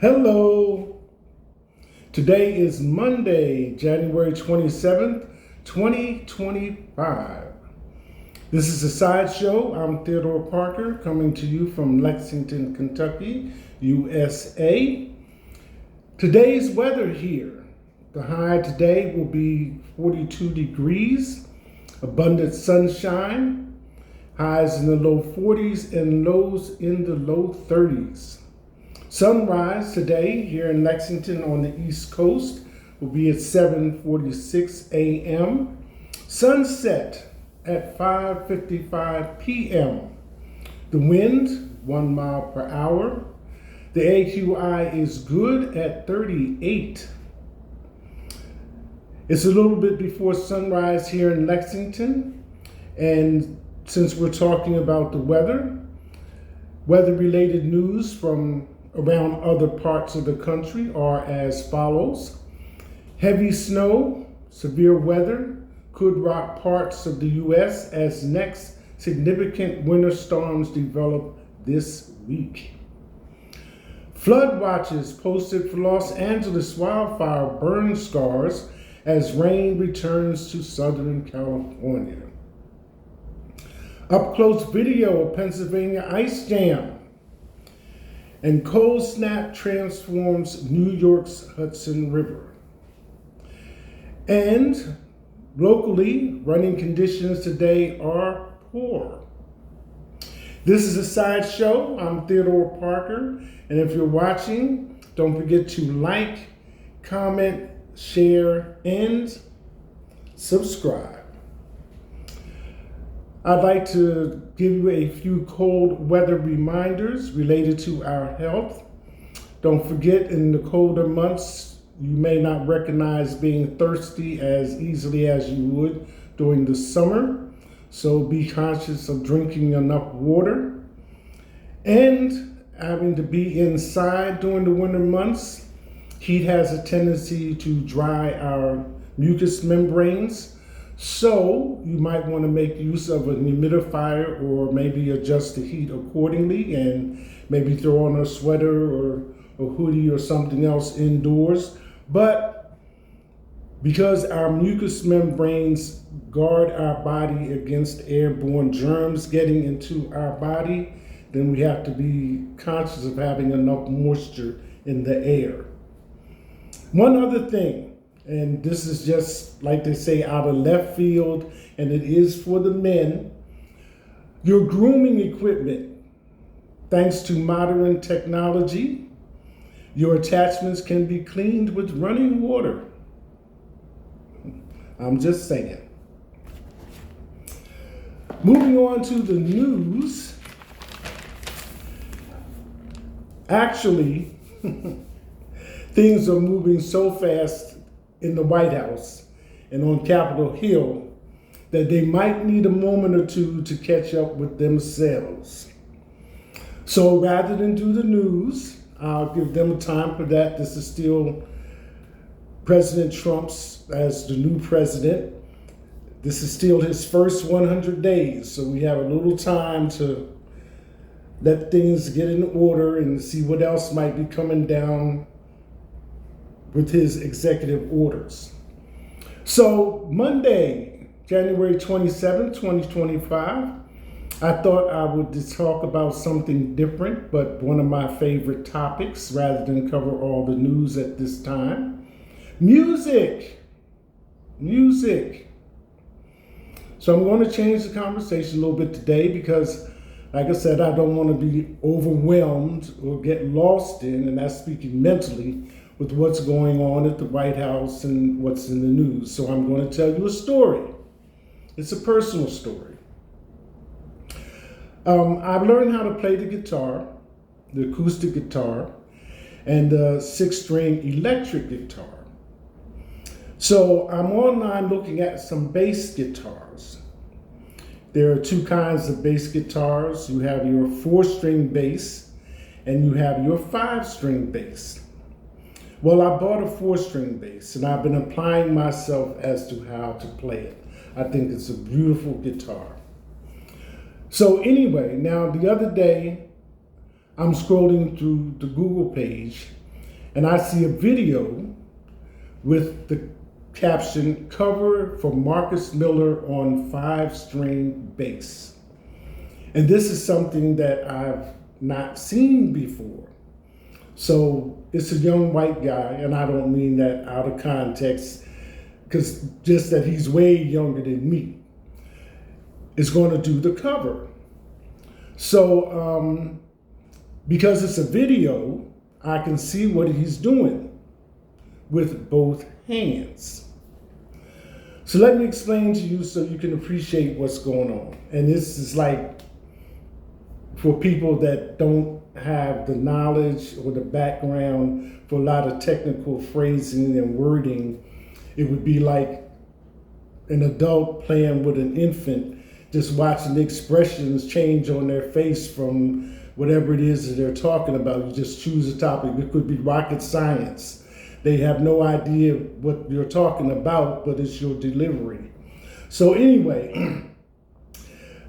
Hello. Today is Monday, January 27th, 2025. This is a sideshow. I'm Theodore Parker coming to you from Lexington, Kentucky, USA. Today's weather here. The high today will be 42 degrees, abundant sunshine, highs in the low 40s and lows in the low 30s. Sunrise today here in Lexington on the East Coast will be at 7:46 a.m. Sunset at 5:55 p.m. The wind, 1 mile per hour. The AQI is good at 38. It's a little bit before sunrise here in Lexington, and since we're talking about the weather-related news from around other parts of the country are as follows. Heavy snow, severe weather could rock parts of the U.S. as next significant winter storms develop this week. Flood watches posted for Los Angeles wildfire burn scars as rain returns to Southern California. Up-close video of Pennsylvania ice jam. And cold snap transforms New York's Hudson River. And locally, running conditions today are poor. This is a sideshow. I'm Theodore Parker. And if you're watching, don't forget to like, comment, share, and subscribe. I'd like to give you a few cold weather reminders related to our health. Don't forget, in the colder months, you may not recognize being thirsty as easily as you would during the summer. So be conscious of drinking enough water. And having to be inside during the winter months, heat has a tendency to dry our mucous membranes. So you might want to make use of an humidifier or maybe adjust the heat accordingly and maybe throw on a sweater or a hoodie or something else indoors. But because our mucous membranes guard our body against airborne germs getting into our body, then we have to be conscious of having enough moisture in the air. One other thing, and this is just, like they say, out of left field, and it is for the men. Your grooming equipment, thanks to modern technology, your attachments can be cleaned with running water. I'm just saying. Moving on to the news. Actually, things are moving so fast in the White House and on Capitol Hill that they might need a moment or two to catch up with themselves. So rather than do the news, I'll give them time for that. This is still President Trump's as the new president. This is still his first 100 days. So we have a little time to let things get in order and see what else might be coming down with his executive orders. So Monday, January 27, 2025, I thought I would just talk about something different, but one of my favorite topics rather than cover all the news at this time. Music. So I'm going to change the conversation a little bit today because, like I said, I don't want to be overwhelmed or get lost in, and that's speaking mentally, with what's going on at the White House and what's in the news. So I'm going to tell you a story. It's a personal story. I've learned how to play the guitar, the acoustic guitar, and the 6-string electric guitar. So I'm online looking at some bass guitars. There are two kinds of bass guitars. You have your 4-string bass and you have your 5-string bass. Well, I bought a 4-string bass and I've been applying myself as to how to play it. I think it's a beautiful guitar. So anyway, now the other day I'm scrolling through the Google page and I see a video with the caption, "Cover for Marcus Miller on 5-string bass." And this is something that I've not seen before. So it's a young white guy, and I don't mean that out of context, because just that he's way younger than me, is going to do the cover. So because it's a video, I can see what he's doing with both hands. So let me explain to you so you can appreciate what's going on. And this is like for people that don't have the knowledge or the background for a lot of technical phrasing and wording. It would be like an adult playing with an infant, just watching the expressions change on their face from whatever it is that they're talking about. You just choose a topic. It could be rocket science. They have no idea what you're talking about, but it's your delivery. So anyway,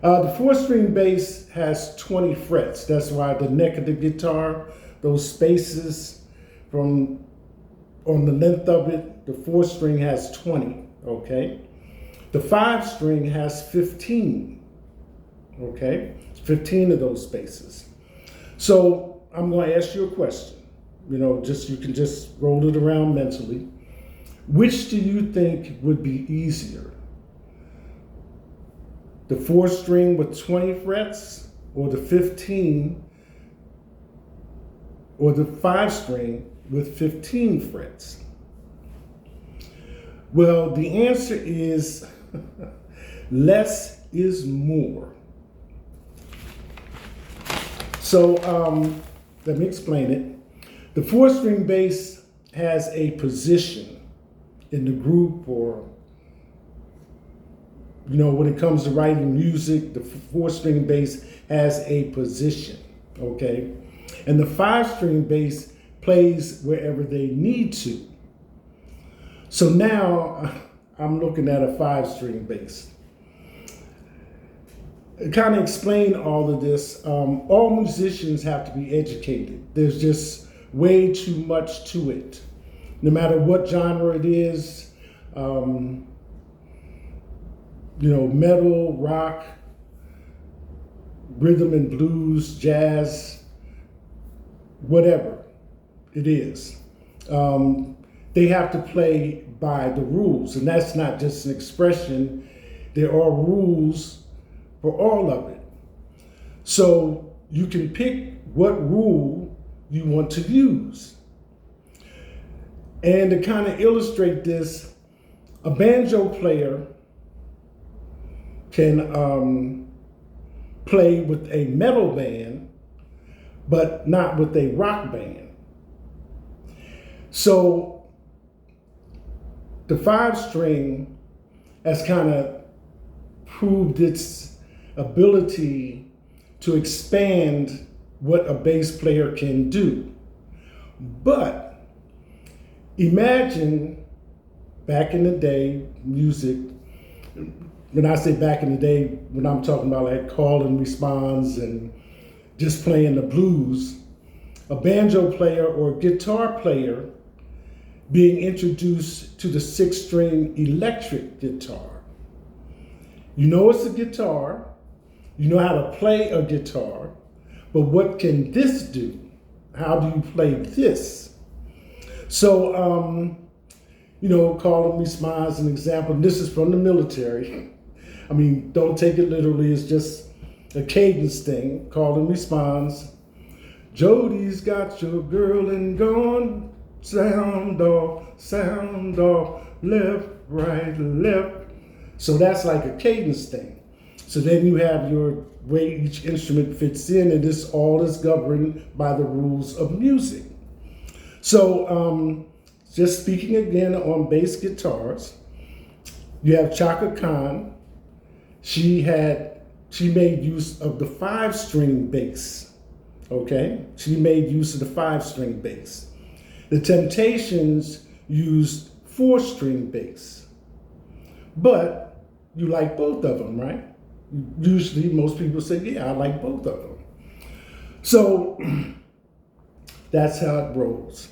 the 4-string bass has 20 frets. That's why the neck of the guitar, those spaces from on the length of it, the 4-string has 20, okay? The 5-string has 15, okay? 15 of those spaces. So I'm going to ask you a question. You can just roll it around mentally. Which do you think would be easier? The 4-string with 20 frets, or the 15, or the 5-string with 15 frets? Well, the answer is less is more. So let me explain it. The 4-string bass has a position in the group, or when it comes to writing music, the 4-string bass has a position, okay? And the 5-string bass plays wherever they need to. So now I'm looking at a 5-string bass. To kind of explain all of this, all musicians have to be educated. There's just way too much to it. No matter what genre it is, metal, rock, rhythm and blues, jazz, whatever it is. They have to play by the rules, and that's not just an expression. There are rules for all of it. So you can pick what rule you want to use. And to kind of illustrate this, a banjo player can play with a metal band, but not with a rock band. So the 5-string has kind of proved its ability to expand what a bass player can do. But imagine back in the day, music, when I say back in the day, when I'm talking about like call and response and just playing the blues, a banjo player or guitar player being introduced to the 6-string electric guitar. It's a guitar, you know how to play a guitar, but what can this do? How do you play this? So, call and response, an example. This is from the military. I mean, don't take it literally. It's just a cadence thing. Call and response. Jody's got your girl and gone. Sound off, left, right, left. So that's like a cadence thing. So then you have your way each instrument fits in, and this all is governed by the rules of music. So just speaking again on bass guitars, you have Chaka Khan. She made use of the 5-string bass, okay? She made use of the 5-string bass. The Temptations used 4-string bass, but you like both of them, right? Usually most people say, yeah, I like both of them. So that's how it rolls.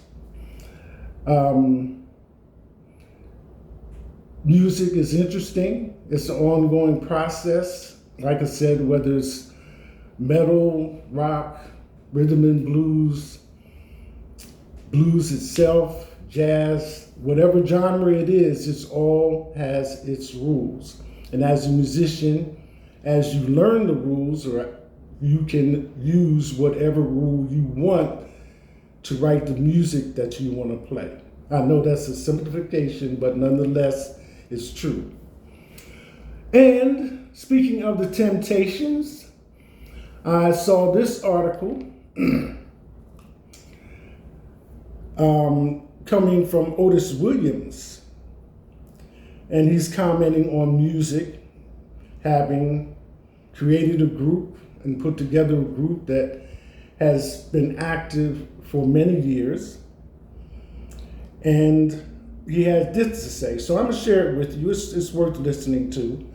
Music is interesting. It's an ongoing process. Like I said, whether it's metal, rock, rhythm and blues, blues itself, jazz, whatever genre it is, it all has its rules. And as a musician, as you learn the rules, or you can use whatever rule you want to write the music that you want to play. I know that's a simplification, but nonetheless, it's true. And speaking of the Temptations, I saw this article coming from Otis Williams, and he's commenting on music, having created a group and put together a group that has been active for many years. And he had this to say, so I'm gonna share it with you. It's worth listening to.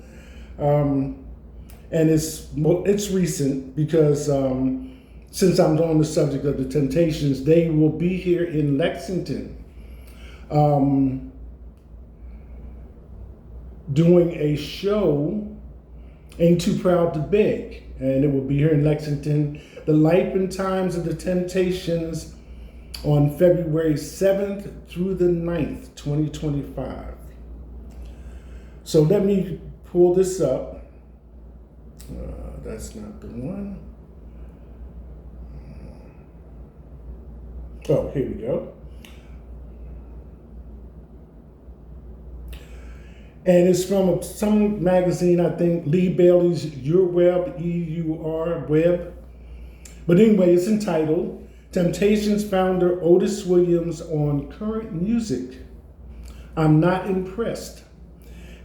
And it's recent because since I'm on the subject of the Temptations, they will be here in Lexington doing a show, Ain't Too Proud to Beg, and it will be here in Lexington. The Life and Times of the Temptations on February 7th through the 9th, 2025. So let me pull this up. That's not the one. Oh, here we go. And it's from some magazine, I think, Lee Bailey's Your Web, E-U-R, Web. But anyway, it's entitled, Temptations founder Otis Williams on current music. I'm not impressed.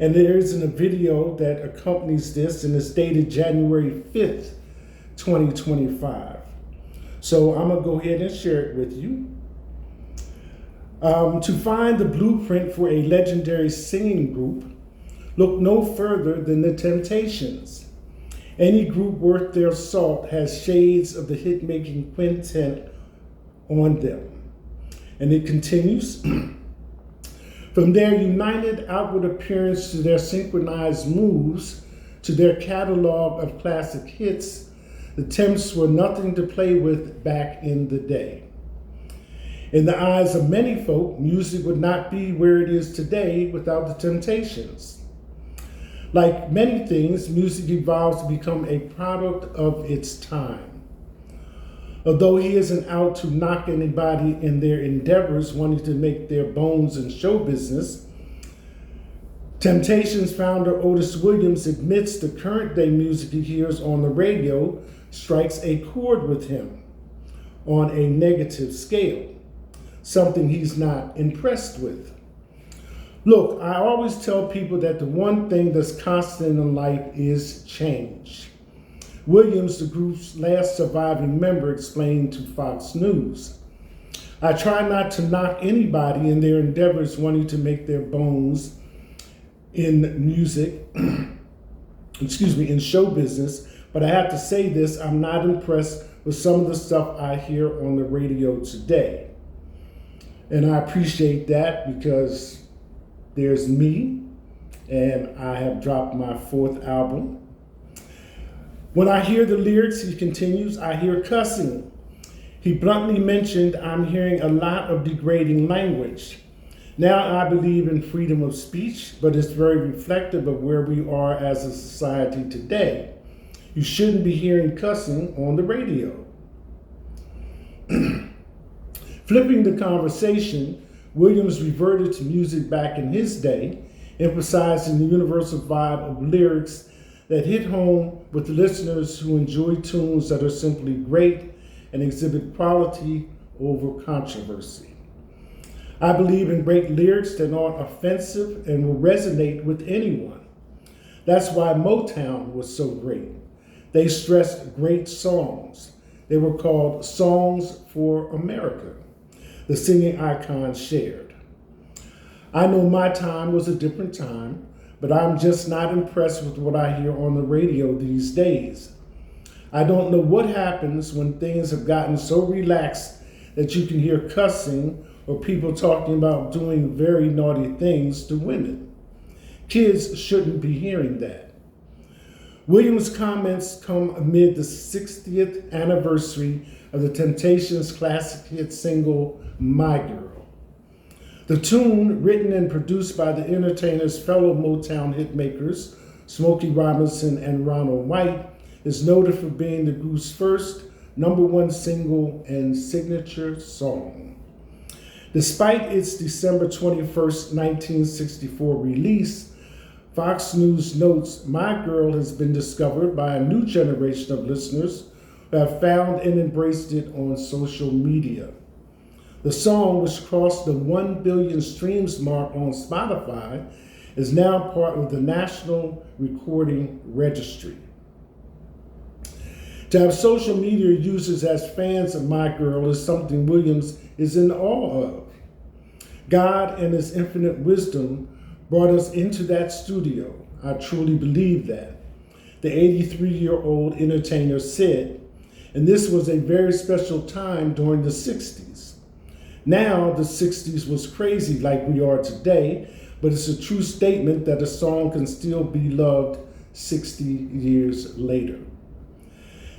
And there is a video that accompanies this, and it's dated January 5th, 2025. So I'm gonna go ahead and share it with you. To find the blueprint for a legendary singing group, look no further than the Temptations. Any group worth their salt has shades of the hit-making quintet on them. And it continues. From their united outward appearance to their synchronized moves to their catalog of classic hits, the Temps were nothing to play with back in the day. In the eyes of many folk, music would not be where it is today without the Temptations. Like many things, music evolves to become a product of its time. Although he isn't out to knock anybody in their endeavors wanting to make their bones in show business, Temptations founder Otis Williams admits the current day music he hears on the radio strikes a chord with him on a negative scale, something he's not impressed with. Look, I always tell people that the one thing that's constant in life is change. Williams, the group's last surviving member, explained to Fox News. I try not to knock anybody in their endeavors wanting to make their bones in music, in show business, but I have to say this, I'm not impressed with some of the stuff I hear on the radio today. And I appreciate that because there's me, and I have dropped my 4th album. When I hear the lyrics, he continues, I hear cussing. He bluntly mentioned, I'm hearing a lot of degrading language. Now I believe in freedom of speech, but it's very reflective of where we are as a society today. You shouldn't be hearing cussing on the radio. Flipping the conversation, Williams reverted to music back in his day, emphasizing the universal vibe of lyrics that hit home with listeners who enjoy tunes that are simply great and exhibit quality over controversy. I believe in great lyrics that aren't offensive and will resonate with anyone. That's why Motown was so great. They stressed great songs. They were called Songs for America, the singing icons shared. I know my time was a different time, but I'm just not impressed with what I hear on the radio these days. I don't know what happens when things have gotten so relaxed that you can hear cussing or people talking about doing very naughty things to women. Kids shouldn't be hearing that. Williams' comments come amid the 60th anniversary of the Temptations' classic hit single, My Girl. The tune, written and produced by the entertainer's fellow Motown hitmakers, Smokey Robinson and Ronald White, is noted for being the group's first #1 single and signature song. Despite its December 21st, 1964 release, Fox News notes My Girl has been discovered by a new generation of listeners who have found and embraced it on social media. The song, which crossed the 1 billion streams mark on Spotify, is now part of the National Recording Registry. To have social media users as fans of My Girl is something Williams is in awe of. God and his infinite wisdom brought us into that studio. I truly believe that. The 83-year-old entertainer said, and this was a very special time during the 60s. Now, the 60s was crazy like we are today, but it's a true statement that a song can still be loved 60 years later.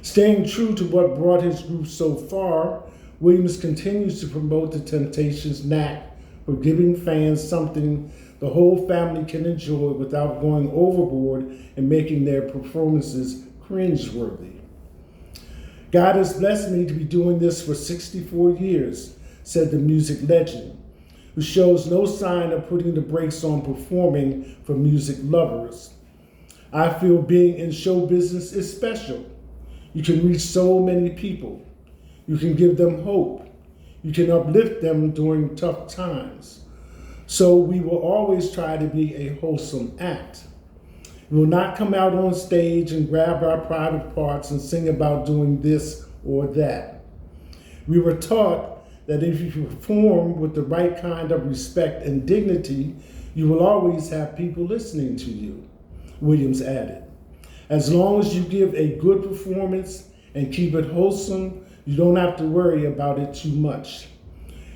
Staying true to what brought his group so far, Williams continues to promote the Temptations' knack for giving fans something the whole family can enjoy without going overboard and making their performances cringeworthy. God has blessed me to be doing this for 64 years, said the music legend, who shows no sign of putting the brakes on performing for music lovers. I feel being in show business is special. You can reach so many people. You can give them hope. You can uplift them during tough times. So we will always try to be a wholesome act. We will not come out on stage and grab our private parts and sing about doing this or that. We were taught that if you perform with the right kind of respect and dignity, you will always have people listening to you, Williams added. As long as you give a good performance and keep it wholesome, you don't have to worry about it too much.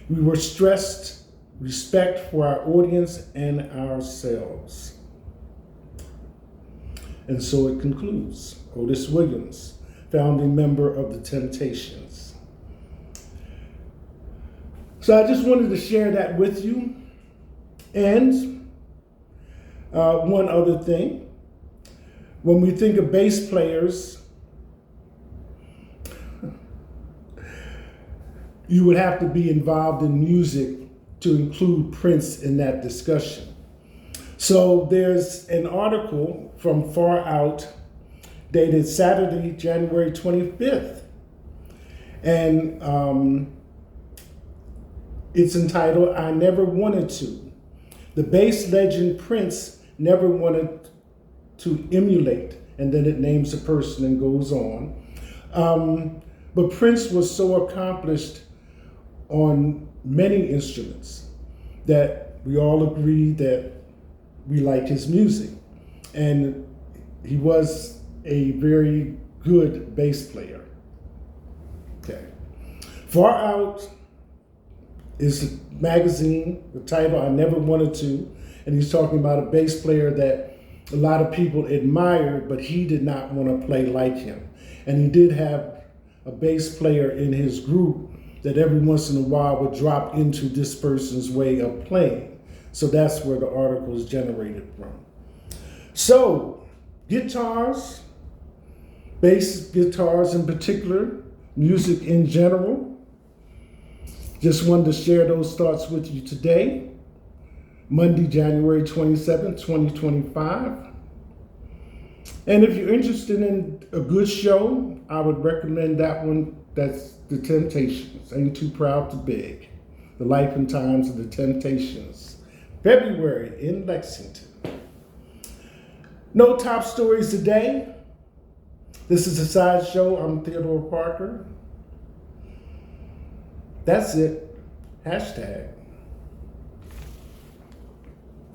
We were stressed respect for our audience and ourselves. And so it concludes. Otis Williams, founding member of the Temptations. So I just wanted to share that with you. And one other thing. When we think of bass players, you would have to be involved in music to include Prince in that discussion. So there's an article from Far Out dated Saturday, January 25th. And it's entitled, I Never Wanted To. The bass legend Prince never wanted to emulate, and then it names a person and goes on. But Prince was so accomplished on many instruments that we all agree that we like his music. And he was a very good bass player. Okay. Far Out is the magazine, the title, I Never Wanted To, and he's talking about a bass player that a lot of people admired, but he did not want to play like him. And he did have a bass player in his group that every once in a while would drop into this person's way of playing. So that's where the article is generated from. So, guitars, bass guitars in particular, music in general. Just wanted to share those thoughts with you today, Monday, January 27, 2025. And if you're interested in a good show, I would recommend that one. That's The Temptations, Ain't Too Proud to Beg. The Life and Times of the Temptations. February in Lexington. No top stories today. This is a side show. I'm Theodore Parker. That's it. Hashtag.